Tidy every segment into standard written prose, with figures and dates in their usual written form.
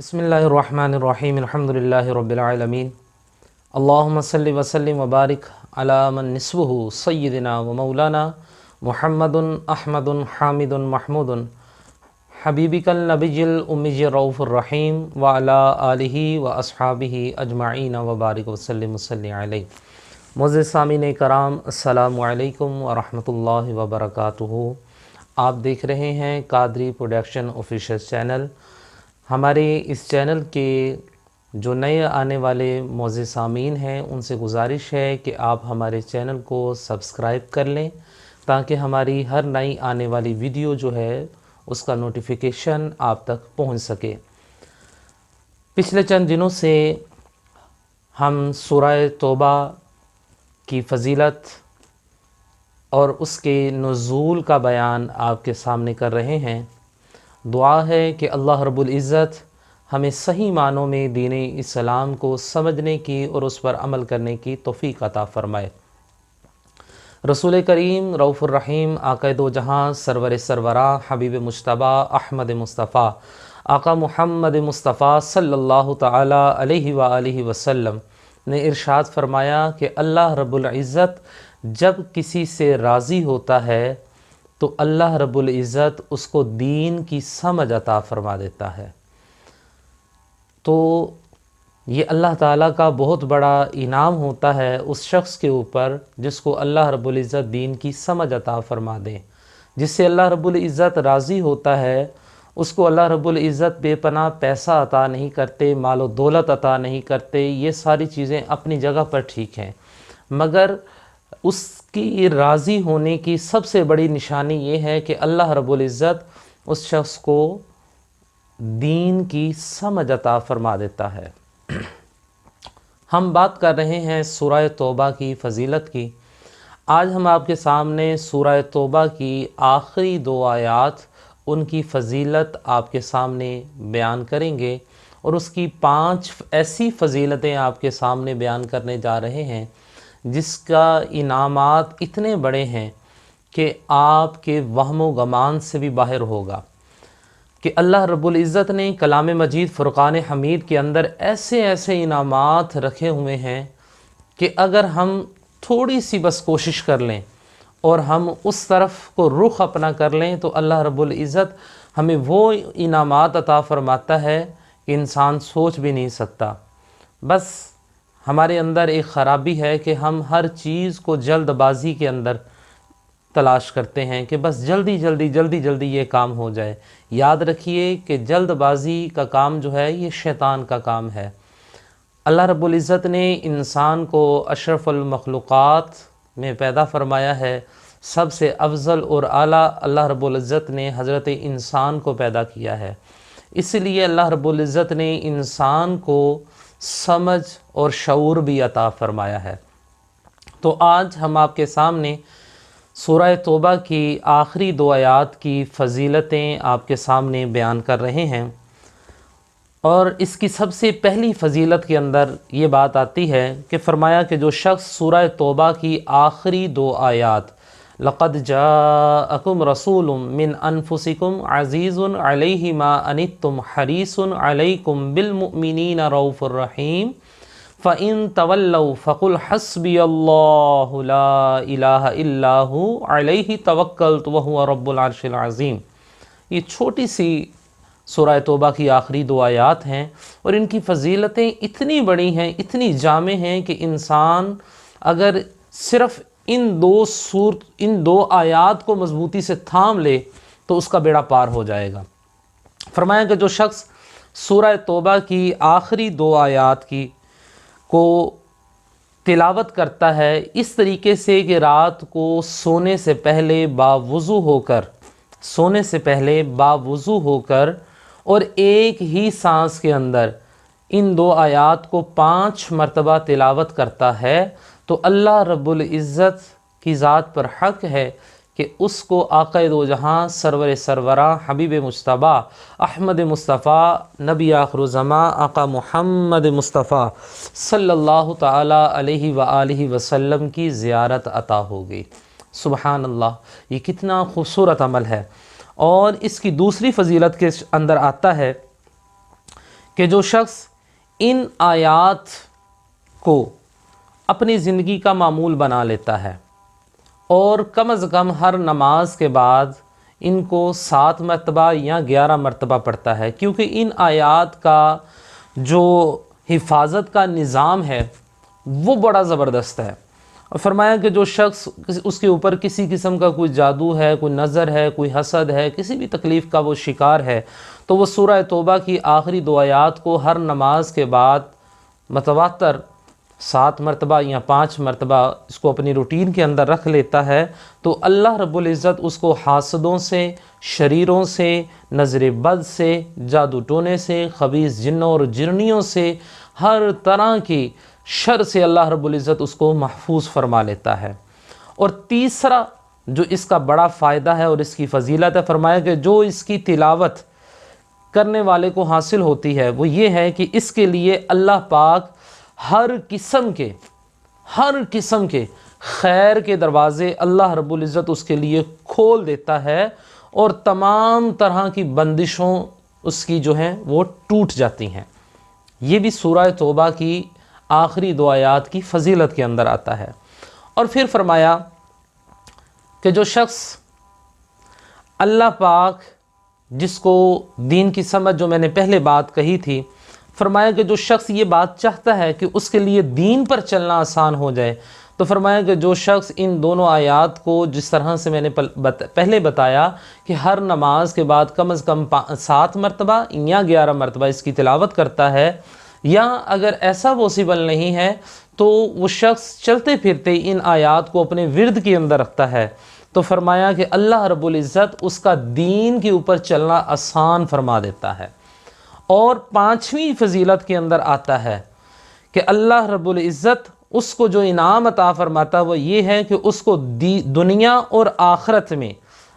बिस्मिल्लाहिर्रहमानिर्रहीम अल्हम्दुलिल्लाहि रब्बिल आलमीन अल्लाहुम्मा सल्लि व सल्लिम व बारिक अला मन निस्बुहु सय्यिदिना व मौलाना मुहम्मदुन अहमदुन हामिदुन महमूदुन हबीबिकल नबिय्युल उम्मिय्य रऊफुर रहीम व अला आलिहि व अस्हाबिहि अजमाइन व बारिक व सल्लिम सल्लि अलैहि। मुअज़्ज़िज़ सामीन कराम, अस्सलामु अलैकुम व रहमतुल्लाहि व बरकातुहू। आप देख रहे हैं कादरी प्रोडक्शन ऑफिशियल चैनल। हमारे इस चैनल के जो नए आने वाले मुअज़्ज़िज़ सामीन हैं उनसे गुजारिश है कि आप हमारे चैनल को सब्सक्राइब कर लें ताकि हमारी हर नई आने वाली वीडियो जो है उसका नोटिफिकेशन आप तक पहुंच सके। पिछले चंद दिनों से हम सूरह तौबा की फ़जीलत और उसके नुज़ूल का बयान आपके सामने कर रहे हैं। दुआ है कि अल्लाह रब्बुल इज़्ज़त हमें सही मानों में दीन इस्लाम को समझने की और उस पर अमल करने की तौफ़ीक़ अता फ़रमाए। रसूल करीम रऊफ़ुर रहीम आक़ा दो जहां सरवर सरवरा हबीब मुज्तबा अहमद मुस्तफ़ा आका मुहम्मद मुस्तफ़ा सल्लल्लाहु तआला अलैहि व आलिहि वसल्लम ने इरशाद फरमाया कि अल्लाह रब्बुल इज़्ज़त जब किसी से राज़ी होता है तो अल्लाह रब्बुल इज़्ज़त उसको दीन की समझ अता फ़रमा देता है। तो ये अल्लाह ताला का बहुत बड़ा इनाम होता है उस शख्स के ऊपर जिसको अल्लाह रब्बुल इज़्ज़त दीन की समझ अता फ़रमा दे। जिससे अल्लाह रब्बुल इज़्ज़त राज़ी होता है उसको अल्लाह रब्बुल इज़्ज़त बेपनाह पैसा अता नहीं करते, मालो दौलत अता नहीं करते। ये सारी चीज़ें अपनी जगह पर ठीक हैं, मगर उसकी राज़ी होने की सबसे बड़ी निशानी ये है कि अल्लाह रब्बुल इज़्ज़त उस शख्स को दीन की समझ अता फ़रमा देता है। हम बात कर रहे हैं सूरह तौबा की फ़जीलत की। आज हम आपके सामने सूरह तौबा की आखिरी दो आयात, उनकी फ़जीलत आपके सामने बयान करेंगे और उसकी 5 ऐसी फ़जीलतें आपके सामने बयान करने जा रहे हैं जिसका इनामात इतने बड़े हैं कि आपके वहम गमान से भी बाहर होगा कि अल्लाह रब्बुल इज़्ज़त ने कलाम मजीद फ़ुरक़ान हमीद के अंदर ऐसे ऐसे इनामात रखे हुए हैं कि अगर हम थोड़ी सी बस कोशिश कर लें और हम उस तरफ को रुख अपना कर लें तो अल्लाह रब्बुल इज़्ज़त हमें वो इनामात अता फ़रमाता है कि इंसान सोच भी नहीं सकता। बस हमारे अंदर एक ख़राबी है कि हम हर चीज़ को जल्दबाज़ी के अंदर तलाश करते हैं कि बस जल्दी जल्दी ये काम हो जाए। याद रखिए कि जल्दबाज़ी का काम जो है ये शैतान का काम है। अल्लाह रब्बुल इज़्ज़त ने इंसान को अशरफुल मखलूक़ात में पैदा फरमाया है। सबसे अफज़ल और आला अल्लाह रब्बुल इज़्ज़त ने हज़रत इंसान को पैदा किया है। इसलिए अल्लाह रब्बुल इज़्ज़त ने इंसान को समझ और शऊर भी अता फ़रमाया है। तो आज हम आपके सामने सूरह तौबा की आखिरी दो आयात की फ़जीलतें आपके सामने बयान कर रहे हैं। और इसकी सबसे पहली फ़जीलत के अंदर ये बात आती है कि फ़रमाया कि जो शख्स सूरह तौबा की आखिरी दो आयात लक़द जाअकुम रसूलुम मिन अनफुसिकुम अज़ीज़ुन अलैहि मा अनित्तुम हरीसुन अलैकुम बिल मुमिनीना रऊफ़ुर रहीम फ़इन तवल्लौ फ़कुल हस्बियल्लाहु ला इलाहा इल्ला हु अलैहि तवक्कलतु व हुवा रब्बुल अर्शिल अज़ीम। ये छोटी सी सूरह तौबा की आखिरी दो आयात हैं और इनकी फ़जीलतें इतनी बड़ी हैं, इतनी जामे हैं कि इंसान अगर सिर्फ़ इन दो आयात को मजबूती से थाम ले तो उसका बेड़ा पार हो जाएगा। फरमाया कि जो शख्स सूरह तौबा की आखिरी दो आयात की को तिलावत करता है इस तरीके से कि रात को सोने से पहले बावुज़ू होकर और एक ही सांस के अंदर इन दो आयात को 5 मरतबा तिलावत करता है तो अल्लाह रब्बुल इज़्ज़त की ज़ात पर हक़ है कि उसको आक़ा दो जहां सरवर सरवरा हबीब मुज्तबा अहमद मुस्तफ़ा नबी आखिरुज़्ज़मा आका मुहम्मद मुस्तफ़ा सल्लल्लाहु तआला अलैहि व आलिहि वसल्लम की ज़ियारत अता होगी। सुबहान अल्लाह, ये कितना खूबसूरत अमल है। और इसकी दूसरी फ़जीलत के अंदर आता है کہ جو شخص ان آیات کو اپنی زندگی کا معمول بنا لیتا ہے اور کم از کم ہر نماز کے بعد ان کو 7 مرتبہ یا 11 مرتبہ پڑھتا ہے، کیونکہ ان آیات کا جو حفاظت کا نظام ہے وہ بڑا زبردست ہے۔ اور فرمایا کہ جو شخص اس کے اوپر کسی قسم کا کوئی جادو ہے، کوئی نظر ہے، کوئی حسد ہے، کسی بھی تکلیف کا وہ شکار ہے، تو وہ سورہ توبہ کی آخری 2 آیات کو ہر نماز کے بعد متواتر 7 مرتبہ یا 5 مرتبہ اس کو اپنی روٹین کے اندر رکھ لیتا ہے، تو اللہ رب العزت اس کو حاسدوں سے، شریروں سے، نظر بد سے، جادو ٹونے سے، خبیث جنوں اور جرنیوں سے، ہر طرح کی شر سے اللہ رب العزت اس کو محفوظ فرما لیتا ہے۔ اور تیسرا جو اس کا بڑا فائدہ ہے اور اس کی فضیلت ہے، فرمایا کہ جو اس کی تلاوت کرنے والے کو حاصل ہوتی ہے وہ یہ ہے کہ اس کے لیے اللہ پاک ہر قسم کے خیر کے دروازے اللہ رب العزت اس کے لیے کھول دیتا ہے، اور تمام طرح کی بندشوں اس کی جو ہیں وہ ٹوٹ جاتی ہیں۔ یہ بھی سورہ توبہ کی آخری 2 آیات کی فضیلت کے اندر آتا ہے۔ اور پھر فرمایا کہ جو شخص اللہ پاک جس کو دین کی سمجھ، جو میں نے پہلے بات کہی تھی، فرمایا کہ جو شخص یہ بات چاہتا ہے کہ اس کے لیے دین پر چلنا آسان ہو جائے، تو فرمایا کہ جو شخص ان دونوں آیات کو جس طرح سے میں نے پہلے بتایا کہ ہر نماز کے بعد کم از کم 7 مرتبہ یا 11 مرتبہ اس کی تلاوت کرتا ہے، یا اگر ایسا پاسبل نہیں ہے تو وہ شخص چلتے پھرتے ان آیات کو اپنے ورد کے اندر رکھتا ہے، تو فرمایا کہ اللہ رب العزت اس کا دین کے اوپر چلنا آسان فرما دیتا ہے۔ اور 5ویں فضیلت کے اندر آتا ہے کہ اللہ رب العزت اس کو جو انعام عطا فرماتا وہ یہ ہے کہ اس کو دنیا اور آخرت میں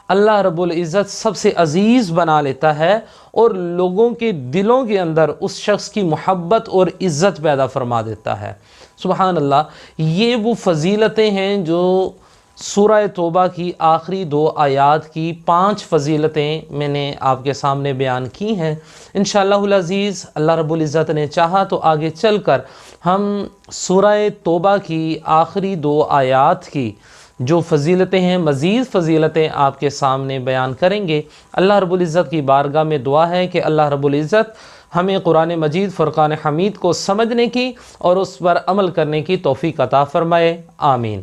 اللہ رب العزت سب سے عزیز بنا لیتا ہے، اور لوگوں کے دلوں کے اندر اس شخص کی محبت اور عزت پیدا فرما دیتا ہے۔ سبحان اللہ، یہ وہ فضیلتیں ہیں جو سورہ توبہ کی آخری 2 آیات کی 5 فضیلتیں میں نے آپ کے سامنے بیان کی ہیں۔ انشاءاللہ العزیز اللہ رب العزت نے چاہا تو آگے چل کر ہم سورہ توبہ کی آخری 2 آیات کی جو فضیلتیں ہیں، مزید فضیلتیں آپ کے سامنے بیان کریں گے۔ اللہ رب العزت کی بارگاہ میں دعا ہے کہ اللہ رب العزت ہمیں قرآن مجید فرقان حمید کو سمجھنے کی اور اس پر عمل کرنے کی توفیق عطا فرمائے، آمین۔